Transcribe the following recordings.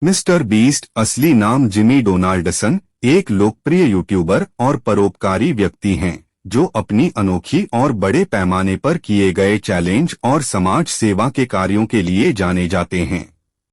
Mister beast असली नाम Jimmy Donaldson एक लोकप्रिय यूट्यूबर और परोपकारी व्यक्ति हैं जो अपनी अनोखी और बड़े पैमाने पर किए गए चैलेंज और समाज सेवा के कार्यों के लिए जाने जाते हैं।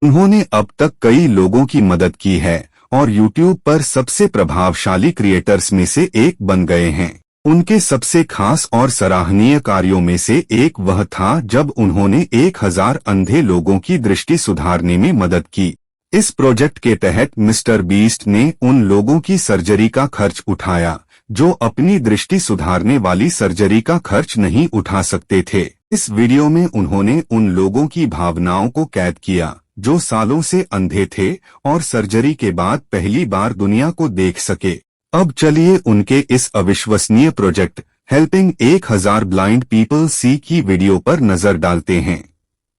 उन्होंने अब तक कई लोगों की मदद की है और यूट्यूब पर सबसे प्रभावशाली क्रिएटर्स में से एक बन गए हैं। उनके सबसे खास और सराहनीय कार्यों में से एक वह था जब उन्होंने 1000 अंधे लोगों की दृष्टि सुधारने में मदद की। इस प्रोजेक्ट के तहत मिस्टर बीस्ट ने उन लोगों की सर्जरी का खर्च उठाया जो अपनी दृष्टि सुधारने वाली सर्जरी का खर्च नहीं उठा सकते थे। इस वीडियो में उन्होंने उन लोगों की भावनाओं को कैद किया जो सालों से अंधे थे और सर्जरी के बाद पहली बार दुनिया को देख सके। अब चलिए उनके इस अविश्वसनीय project helping 1000 blind people see की वीडियो पर नजर डालते हैं।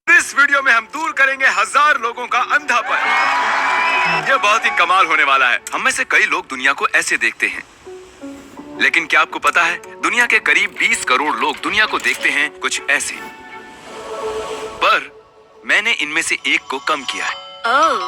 इस वीडियो में हम दूर करेंगे 1000 लोगों का अंधापन। यह बहुत ही कमाल होने वाला है। हम में से कई लोग दुनिया को ऐसे देखते हैं, लेकिन क्या आपको पता है दुनिया के करीब 20 करोड़ लोग दुनिया को देखते हैं कुछ ऐसे। पर मैंने इनमें से एक को कम किया है। ओह,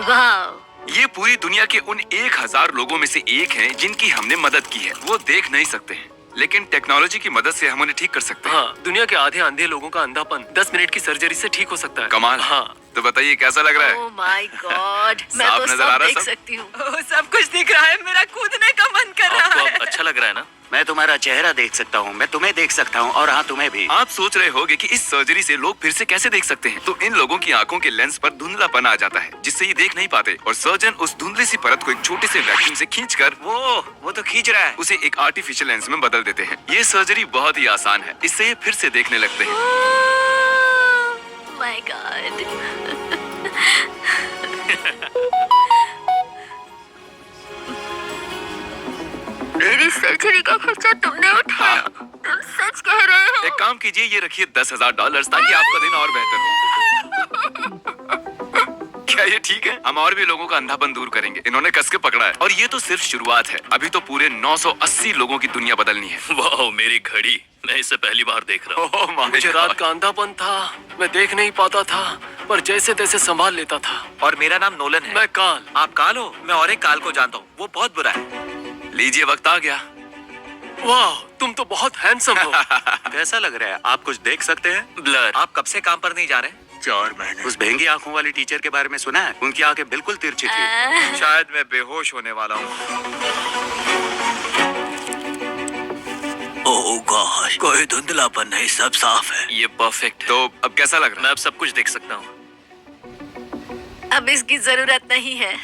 वाव! ये पूरी दुनिया के उन 1000 लोगों में से एक हैं जिनकी हमने मदद की है। वो देख नहीं सकते हैं, लेकिन टेक्नोलॉजी की मदद से हम उन्हें ठीक कर सकते हैं। हाँ, दुनिया के आधे अंधे लोगों का अंधापन 10 मिनट की सर्जरी से ठीक हो सकता है। कमाल। हाँ, तो बताइए कैसा लग रहा है? ओह माय गॉड, मैं साफ तो नजर आ सब रहा है देख सब? सकती हूँ। ओह, सब कुछ दिख रहा है। मेरा कूदने का मन कर रहा आपको है। अब अच्छा लग रहा है ना? मैं तुम्हारा चेहरा देख सकता हूँ, मैं तुम्हें देख सकता हूँ और हाँ तुम्हें भी। आप सोच रहे होंगे कि इस सर्जरी से लोग फिर से कैसे देख सकते हैं। तो इन लोगों की आंखों के लेंस पर धुंधलापन आ जाता है जिससे ये देख नहीं पाते, और सर्जन उस धुंधली सी परत को एक छोटे से वैक्यूम से खींचकर वो तो खींच रहा है। उसे एक आर्टिफिशियल लेंस में बदल देते हैं। ये सर्जरी बहुत ही आसान है, इससे ये फिर से देखने लगते हैं। माय गॉड, मेरी सर्जरी का खर्चा तुमने उठाया। तुम सच कह रहे हो? एक काम कीजिए, ये रखिए $10,000 ताकि आपका दिन और बेहतर हो। क्या ये ठीक है? हम और भी लोगों का अंधापन दूर करेंगे। इन्होंने कस के पकड़ा है, और ये तो सिर्फ शुरुआत है। अभी तो पूरे 980 लोगों की दुनिया बदलनी है। वाह, मेरी घड़ी! मैं इसे पहली बार देख रहा हूँ। ओह माय मुझे गॉड। रात का अंधापन था, मैं देख नहीं पाता था, पर जैसे तैसे संभाल लेता था। और मेरा नाम नोलन है। मैं काल। आप काल हो? मैं और एक काल को जानता हूँ, वो बहुत बुरा है। लीजिए, वक्त आ गया। वाह, तुम तो बहुत हैंडसम हो। कैसा लग रहा है? आप कुछ देख सकते हैं? ब्लर। आप कब से काम पर नहीं जा रहे? 4 महीने। उस भेंगी आंखों वाली टीचर के बारे में सुना है? उनकी आंखें बिल्कुल तिरछी थी। शायद मैं बेहोश होने वाला हूँ। ओह गॉश, कोई धुंधलापन नहीं, सब साफ है। ये परफेक्ट है। तो अब कैसा लग रहा मैं अब सब कुछ देख सकता हूँ। अब इसकी जरूरत नहीं है।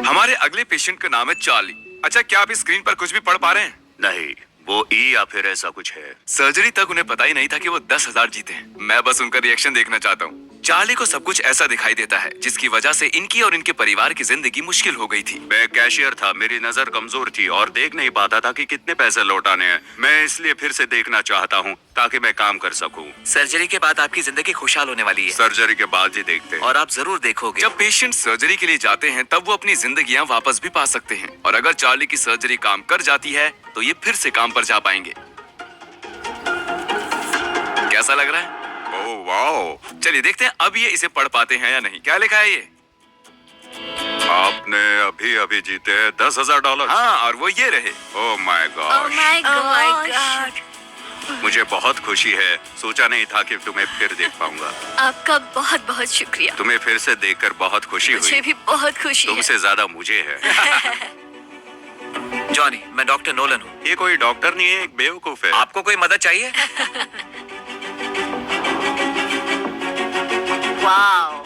हमारे अगले पेशेंट का नाम है चार्ली। अच्छा, क्या आप इस स्क्रीन पर कुछ भी पढ़ पा रहे हैं? नहीं, वो ई या फिर ऐसा कुछ है। सर्जरी तक उन्हें पता ही नहीं था कि वो 10,000 जीते हैं। मैं बस उनका रिएक्शन देखना चाहता हूँ। चार्ली को सब कुछ ऐसा दिखाई देता है जिसकी वजह से इनकी और इनके परिवार की जिंदगी मुश्किल हो गई थी। मैं कैशियर था, मेरी नजर कमजोर थी और देख नहीं पाता था कि कितने पैसे लौटाने हैं। मैं इसलिए फिर से देखना चाहता हूँ ताकि मैं काम कर सकूँ। सर्जरी के बाद आपकी जिंदगी खुशहाल होने वाली है सर्जरी के बाद ही देखते हैं। और आप जरूर देखोगे। जब पेशेंट सर्जरी के लिए जाते हैं तब वो अपनी जिंदगियां वापस भी पा सकते हैं, और अगर चार्ली की सर्जरी काम कर जाती है तो ये फिर से काम पर जा पाएंगे। कैसा लग रहा है? Oh wow! चलिए देखते हैं अब ये इसे पढ़ पाते हैं या नहीं। क्या लिखा है ये? आपने अभी अभी जीते हैं $10,000। हाँ, और वो ये रहे। Oh my oh God, my Oh my God, मुझे बहुत खुशी है। सोचा नहीं था कि तुम्हें फिर देख पाऊंगा। आपका बहुत बहुत शुक्रिया। तुम्हें फिर से देखकर बहुत खुशी मुझे हुई। भी बहुत खुशी है। तुमसे ज्यादा मुझे है। जॉनी, मैं डॉक्टर नोलन हूँ। ये कोई डॉक्टर नहीं है, एक बेवकूफ है। आपको कोई मदद चाहिए? वाओ,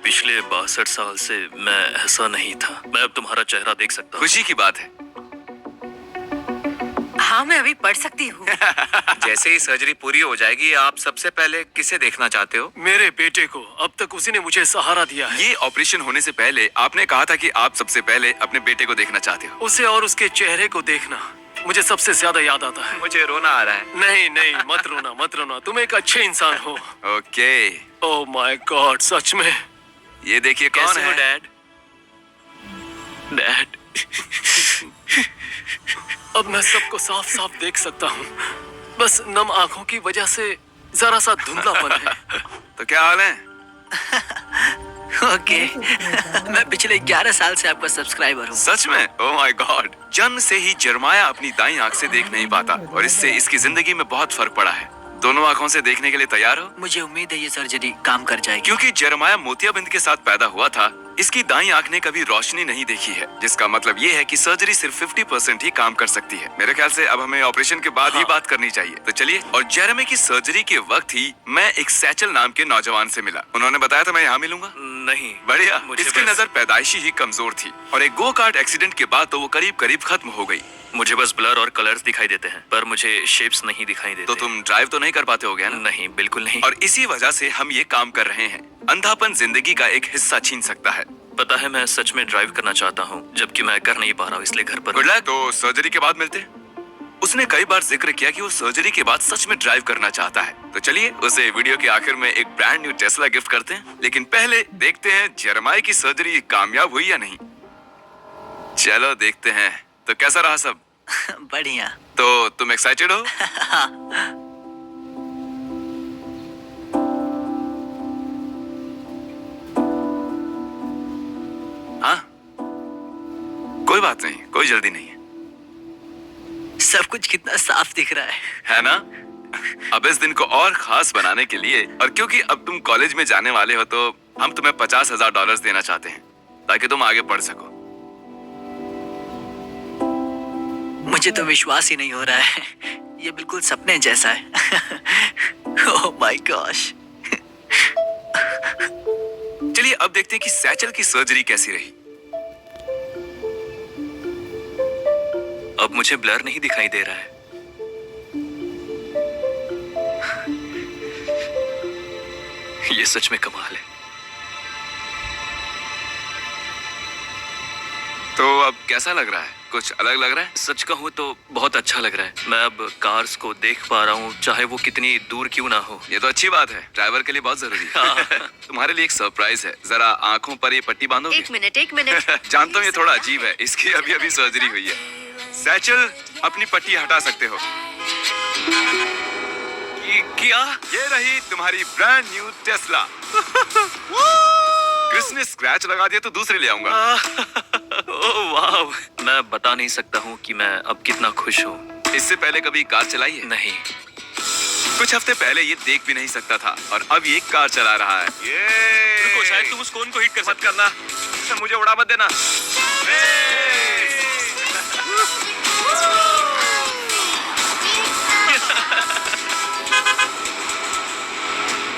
पिछले 62 साल से मैं ऐसा नहीं था। मैं अब तुम्हारा चेहरा देख सकता हूँ। खुशी की बात है। हाँ, मैं अभी पढ़ सकती हूँ। जैसे ही सर्जरी पूरी हो जाएगी, आप सबसे पहले किसे देखना चाहते हो? मेरे बेटे को। अब तक उसी ने मुझे सहारा दिया है। ये ऑपरेशन होने से पहले आपने कहा था कि आप सबसे पहले अपने बेटे को देखना चाहते हो। उसे और उसके चेहरे को देखना मुझे सबसे ज्यादा याद आता है। मुझे रोना आ रहा है। नहीं नहीं, मत रोना मत रोना, तुम एक अच्छे इंसान हो। ओके, ओह माय गॉड, सच में। ये देखिए कौन कैसे हो है? डैड? डैड, अब मैं सबको साफ साफ देख सकता हूँ। बस नम आंखों की वजह से जरा सा धुंधलापन है। तो क्या हाल है? ओके। मैं पिछले 11 साल से आपका सब्सक्राइबर हूँ। सच में? Oh my God. जन्म से ही जरमाया अपनी दाईं आंख से देख नहीं पाता और इससे इसकी जिंदगी में बहुत फर्क पड़ा है। दोनों आंखों से देखने के लिए तैयार हो? मुझे उम्मीद है ये सर्जरी काम कर जाएगी। क्योंकि जरमाया मोतियाबिंद के साथ पैदा हुआ था, इसकी दाईं आंख ने कभी रोशनी नहीं देखी है, जिसका मतलब ये है कि सर्जरी सिर्फ 50% ही काम कर सकती है। मेरे ख्याल से अब हमें ऑपरेशन के बाद ही बात करनी चाहिए। तो चलिए। और जेरेमी की सर्जरी के वक्त ही मैं एक सैचल नाम के नौजवान से मिला। उन्होंने बताया था मैं यहाँ मिलूंगा। नहीं, बढ़िया। मुझे इसकी बस- नजर पैदाइशी ही कमजोर थी और एक गो कार्ट एक्सीडेंट के बाद तो वो करीब करीब खत्म हो गई। मुझे बस ब्लर और कलर्स दिखाई देते हैं, पर मुझे शेप्स नहीं दिखाई देते। तो तुम ड्राइव तो नहीं कर पाते होगे ना? नहीं, बिल्कुल नहीं। और इसी वजह से हम ये काम कर रहे हैं। अंधापन जिंदगी का एक हिस्सा छीन सकता है। पता है, मैं सच में ड्राइव करना चाहता हूँ, जबकि मैं कर नहीं पा रहा हूँ, इसलिए घर पर। Good luck. तो सर्जरी के बाद मिलते हैं। उसने कई बार जिक्र किया कि वो सर्जरी के बाद सच में ड्राइव करना चाहता है। तो चलिए उसे वीडियो के आखिर में एक ब्रांड न्यू टेस्ला गिफ्ट करते हैं। लेकिन पहले देखते हैं जेरेमाया की सर्जरी कामयाब हुई या नहीं। चलो देखते हैं। तो कैसा रहा सब? बढ़िया। तो तुम एक्साइटेड हो? हाँ, कोई बात नहीं, कोई जल्दी नहीं है। सब कुछ कितना साफ दिख रहा है ना? अब इस दिन को और खास बनाने के लिए और क्योंकि अब तुम कॉलेज में जाने वाले हो तो हम तुम्हें $50,000 देना चाहते हैं ताकि तुम आगे पढ़ सको। मुझे तो विश्वास ही नहीं हो रहा है। ये बिल्कुल सपने जैसा है। Oh my gosh. चलिए अब देखते हैं कि सैचल की सर्जरी कैसी रही। अब मुझे ब्लर नहीं दिखाई दे रहा है। ये सच में कमाल है। तो अब कैसा लग रहा है? कुछ अलग लग रहा है? सच कहूँ तो बहुत अच्छा लग रहा है। मैं अब कार्स को देख पा रहा हूँ, चाहे वो कितनी दूर क्यों ना हो। ये तो अच्छी बात है, ड्राइवर के लिए बहुत जरूरी है। तुम्हारे लिए एक सरप्राइज है। जरा आंखों पर ये पट्टी बांधोगे? एक मिनट। जानता हूँ ये थोड़ा अजीब है, इसकी अभी अभी सर्जरी हुई है। सैचल अपनी पट्टी हटा सकते हो। क्या? ये रही तुम्हारी ब्रांड न्यू टेस्ला। क्रिस ने स्क्रैच लगा दिया तो दूसरी ले आऊंगा। ओह वाह! मैं बता नहीं सकता हूँ कि मैं अब कितना खुश हूँ। इससे पहले कभी कार चलाई है? नहीं। कुछ हफ्ते पहले ये देख भी नहीं सकता था और अब ये कार चला रहा है। रुको, शायद तुम उस कोन को हिट कर मत करना, मुझे उड़ा मत देना।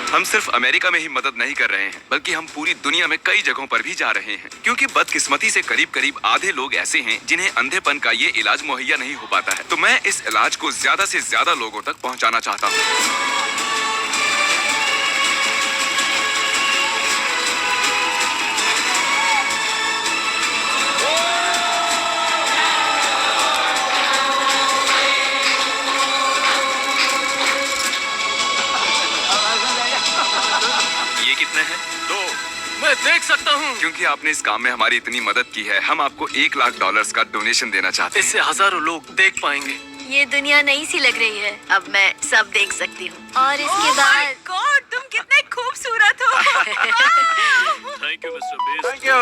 हम सिर्फ अमेरिका में ही मदद नहीं कर रहे हैं, बल्कि हम पूरी दुनिया में कई जगहों पर भी जा रहे हैं, क्योंकि बदकिस्मती से करीब करीब आधे लोग ऐसे हैं जिन्हें अंधेपन का ये इलाज मुहैया नहीं हो पाता है। तो मैं इस इलाज को ज्यादा से ज्यादा लोगों तक पहुंचाना चाहता हूँ। ये कितने हैं? 2। मैं देख सकता हूँ। क्योंकि आपने इस काम में हमारी इतनी मदद की है, हम आपको $1 लाख का डोनेशन देना चाहते हैं। इससे हजारों लोग देख पाएंगे। ये दुनिया नई सी लग रही है। अब मैं सब देख सकती हूँ। और इसके बाद गॉड, तुम कितने खूबसूरत हो। Thank you mister best. Thank you.